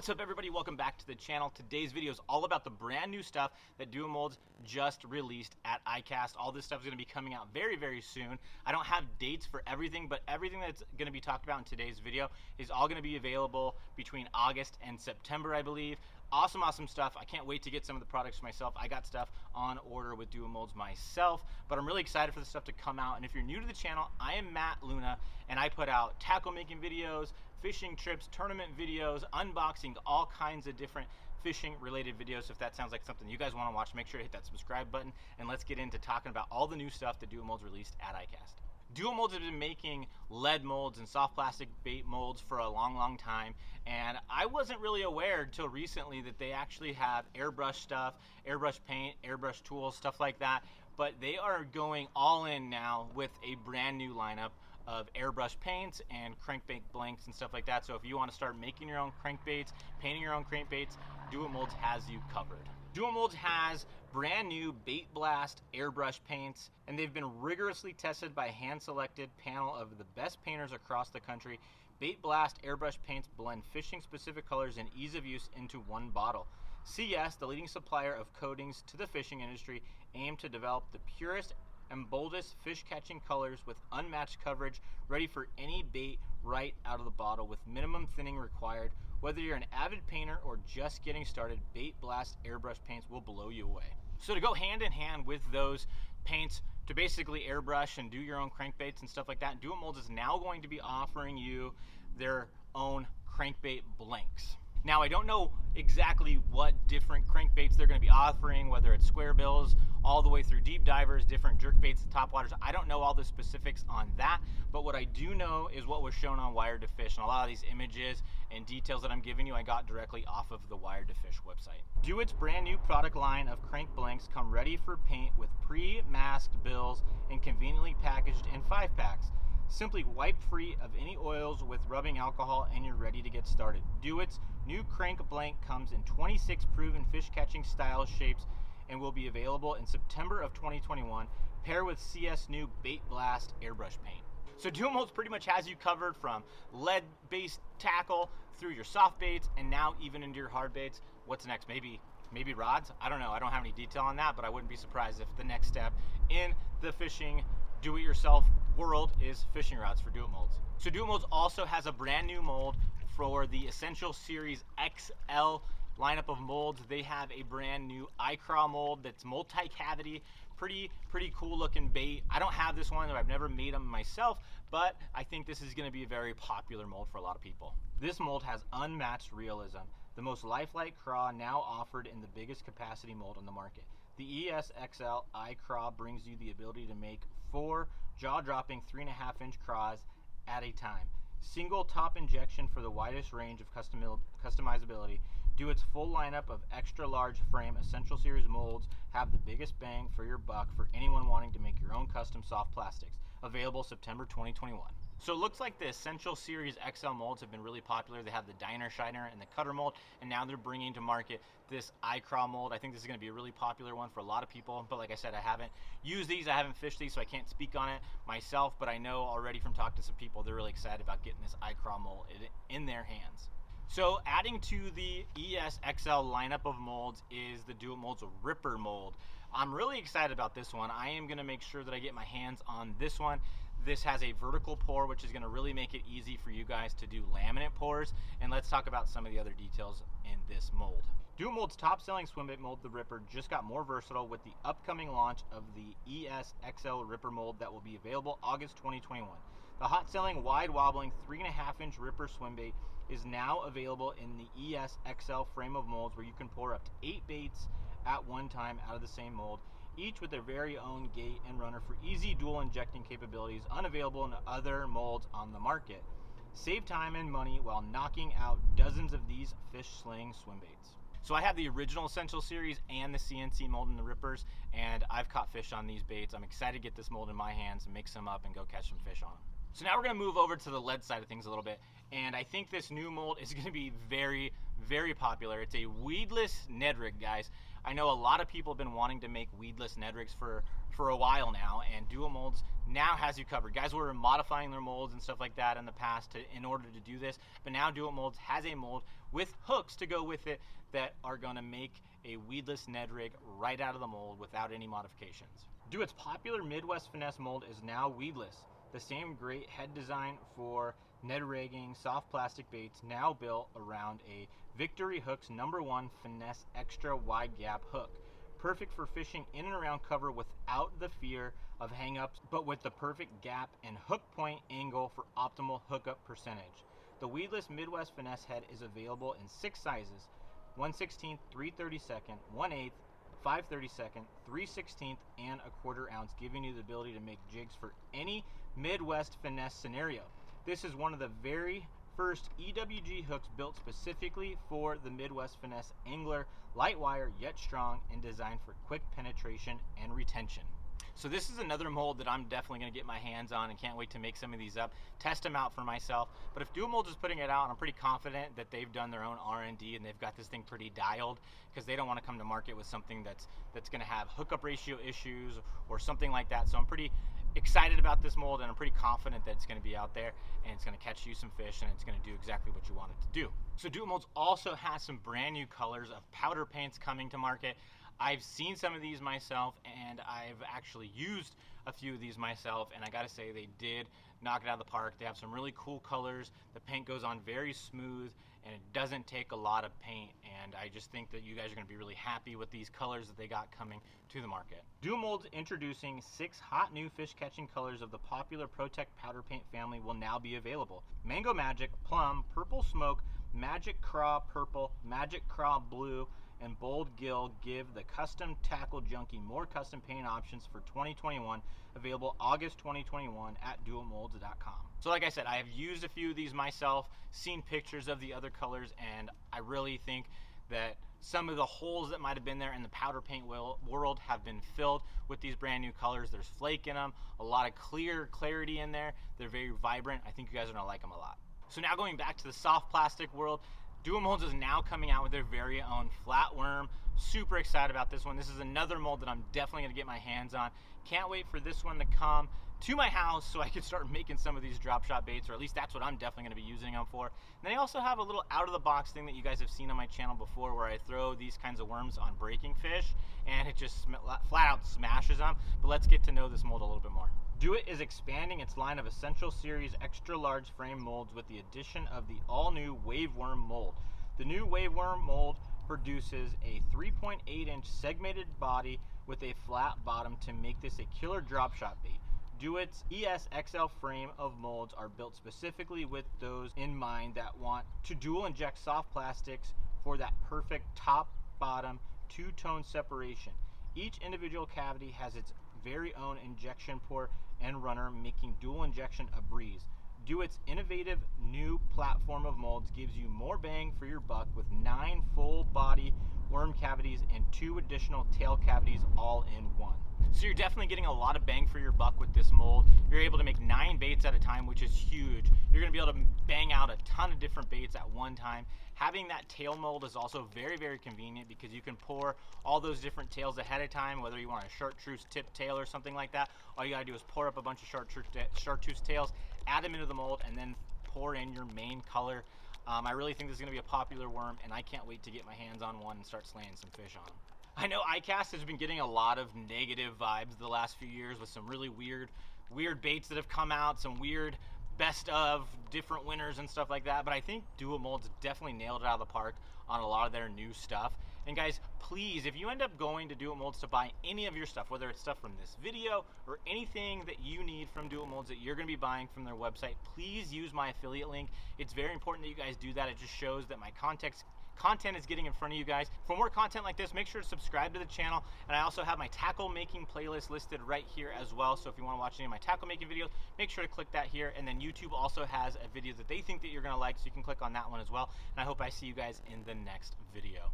What's up everybody, welcome back to the channel. Today's video is all about the brand new stuff that Duo Molds just released at ICAST. All this stuff is going to be coming out very soon. I don't have dates for everything, but everything that's going to be talked about in today's video is all going to be available between August and September, I believe. Awesome stuff. I can't wait to get some of the products for myself. I got stuff on order with Duo Molds myself, but I'm really excited for the stuff to come out. And if you're new to the channel, I am Matt Luna, and I put out tackle making videos, fishing trips, tournament videos, unboxing, all kinds of different fishing related videos. So if that sounds like something you guys want to watch, make sure to hit that subscribe button, and let's get into talking about all the new stuff that Duo Molds released at ICAST. Duo Molds has been making lead molds and soft plastic bait molds for a long time, and I wasn't really aware until recently that they actually have airbrush stuff, airbrush paint, airbrush tools, stuff like that. But they are going all in now with a brand new lineup of airbrush paints and crankbait blanks and stuff like that. So if you want to start making your own crankbaits, painting your own crankbaits, Duo Molds has you covered. Duo Molds has brand new Bait Blast airbrush paints, and they've been rigorously tested by a hand-selected panel of the best painters across the country. Bait Blast airbrush paints blend fishing-specific colors and ease of use into one bottle. CS, the leading supplier of coatings to the fishing industry, aim to develop the purest and boldest fish-catching colors with unmatched coverage, ready for any bait right out of the bottle with minimum thinning required. Whether you're an avid painter or just getting started, Bait Blast airbrush paints will blow you away. So to go hand in hand with those paints to basically airbrush and do your own crankbaits and stuff like that, Duo Molds is now going to be offering you their own crankbait blanks. Now, I don't know exactly what different crankbaits they're going to be offering, whether it's square bills, all the way through deep divers, different jerk baits, top waters. I don't know all the specifics on that, but what I do know is what was shown on Wired to Fish, and a lot of these images and details that I'm giving you, I got directly off of the Wired to Fish website. Duo's brand new product line of crank blanks come ready for paint with pre-masked bills and conveniently packaged in 5-packs. Simply wipe free of any oils with rubbing alcohol and you're ready to get started. Duo's new crank blank comes in 26 proven fish catching style shapes and will be available in September of 2021. Pair with CS new Bait Blast airbrush paint. So Duo Molds pretty much has you covered from lead based tackle through your soft baits and now even into your hard baits. What's next? Maybe rods? I don't know. I don't have any detail on that, but I wouldn't be surprised if the next step in the fishing do-it-yourself world is fishing rods for Duo Molds. So Duo Molds also has a brand new mold for the Essential Series XL lineup of molds. They have a brand new ICraw mold that's multi-cavity, pretty cool looking bait. I don't have this one, I've never made them myself, but I think this is going to be a very popular mold for a lot of people. This mold has unmatched realism, the most lifelike craw now offered in the biggest capacity mold on the market. The ESXL ICraw brings you the ability to make 4 jaw-dropping 3.5-inch craws at a time. Single top injection for the widest range of customizability. Duo's full lineup of extra large frame Essential Series molds have the biggest bang for your buck for anyone wanting to make your own custom soft plastics. Available September 2021. So it looks like the Essential Series XL molds have been really popular. They have the Diner Shiner and the Cutter mold, and now they're bringing to market this ICraw mold. I think this is going to be a really popular one for a lot of people, but like I said, I haven't used these, I haven't fished these, so I can't speak on it myself, but I know already from talking to some people, they're really excited about getting this ICraw mold in their hands. So adding to the ESXL lineup of molds is the Duo Molds Ripper mold. I'm really excited about this one. I am going to make sure that I get my hands on this one. This has a vertical pour, which is going to really make it easy for you guys to do laminate pours. And let's talk about some of the other details in this mold. Duo Molds' top-selling swim bait mold, the Ripper, just got more versatile with the upcoming launch of the ESXL Ripper mold that will be available August 2021. The hot-selling, wide-wobbling 3.5-inch Ripper swim bait is now available in the ESXL frame of molds, where you can pour up to 8 baits at one time out of the same mold, each with their very own gate and runner for easy dual injecting capabilities unavailable in other molds on the market. Save time and money while knocking out dozens of these fish slaying swim baits. So I have the original Essential Series and the CNC mold in the Rippers, and I've caught fish on these baits. I'm excited to get this mold in my hands, mix them up, and go catch some fish on them. So now we're going to move over to the lead side of things a little bit, and I think this new mold is going to be very popular. It's a Weedless Ned Rig, guys. I know a lot of people have been wanting to make weedless Ned Rigs for a while now, and Duo Molds now has you covered. Guys were modifying their molds and stuff like that in the past in order to do this, but now Do It Molds has a mold with hooks to go with it that are gonna make a weedless Ned rig right out of the mold without any modifications. Do It's popular Midwest Finesse mold is now weedless. The same great head design for Ned rigging, soft plastic baits, now built around a Victory Hooks #1 Finesse extra wide gap hook. Perfect for fishing in and around cover without the fear of hang-ups, but with the perfect gap and hook point angle for optimal hookup percentage. The weedless Midwest Finesse head is available in 6 sizes: 1/16, 3/32, 1/8, 5/32, 3/16, and 1/4 ounce, giving you the ability to make jigs for any Midwest Finesse scenario. This is one of the very first EWG hooks built specifically for the Midwest Finesse angler, light wire yet strong, and designed for quick penetration and retention. So this is another mold that I'm definitely going to get my hands on and can't wait to make some of these up, test them out for myself. But if Do It Molds is putting it out, I'm pretty confident that they've done their own R&D and they've got this thing pretty dialed, because they don't want to come to market with something that's going to have hookup ratio issues or something like that. So I'm pretty excited about this mold, and I'm pretty confident that it's going to be out there and it's going to catch you some fish and it's going to do exactly what you want it to do. So Do It Molds also has some brand new colors of powder paints coming to market. I've seen some of these myself, and I've actually used a few of these myself, and I gotta say they did knock it out of the park. They have some really cool colors. The paint goes on very smooth and it doesn't take a lot of paint, and I just think that you guys are gonna be really happy with these colors that they got coming to the market. Do It Molds introducing 6 hot new fish catching colors of the popular Protect powder paint family will now be available: Mango Magic, Plum, Purple Smoke, Magic Craw Purple, Magic Craw Blue, and Bold Gill give the custom tackle junkie more custom paint options for 2021, available August 2021 at doitmolds.com. So like I said, I have used a few of these myself, seen pictures of the other colors, and I really think that some of the holes that might have been there in the powder paint world have been filled with these brand new colors. There's flake in them, a lot of clarity in there. They're very vibrant. I think you guys are gonna like them a lot. So now going back to the soft plastic world, Do It Molds is now coming out with their very own flatworm. Super excited about this one. This is another mold that I'm definitely gonna get my hands on. Can't wait for this one to come to my house so I can start making some of these drop shot baits, or at least that's what I'm definitely gonna be using them for. And they also have a little out of the box thing that you guys have seen on my channel before, where I throw these kinds of worms on breaking fish and it just flat out smashes them. But let's get to know this mold a little bit more. Do It is expanding its line of Essential Series extra large frame molds with the addition of the all-new Waveworm mold. The new Waveworm mold produces a 3.8-inch segmented body with a flat bottom to make this a killer drop shot bait. Do It's ESXL frame of molds are built specifically with those in mind that want to dual inject soft plastics for that perfect top-bottom two-tone separation. Each individual cavity has its very own injection port and runner, making dual injection a breeze. Do It's innovative new platform of molds gives you more bang for your buck with 9 full body worm cavities and 2 additional tail cavities all in one. So you're definitely getting a lot of bang for your buck with this mold. You're able to make 9 baits at a time, which is huge. You're gonna be able to bang out a ton of different baits at one time. Having that tail mold is also very, very convenient because you can pour all those different tails ahead of time, whether you want a chartreuse tip tail or something like that. All you gotta do is pour up a bunch of chartreuse tails, add them into the mold, and then pour in your main color. I really think this is gonna be a popular worm, and I can't wait to get my hands on one and start slaying some fish on them. I know ICAST has been getting a lot of negative vibes the last few years with some really weird baits that have come out, some weird best of different winners and stuff like that, but I think Do It Molds definitely nailed it out of the park on a lot of their new stuff. And guys, please, if you end up going to Do It Molds to buy any of your stuff, whether it's stuff from this video or anything that you need from Do It Molds that you're gonna be buying from their website, please use my affiliate link. It's very important that you guys do that. It just shows that my content is getting in front of you guys. For more content like this, make sure to subscribe to the channel, and I also have my tackle making playlist listed right here as well. So if you want to watch any of my tackle making videos, make sure to click that here. And then YouTube also has a video that they think that you're going to like, so you can click on that one as well. And I hope I see you guys in the next video.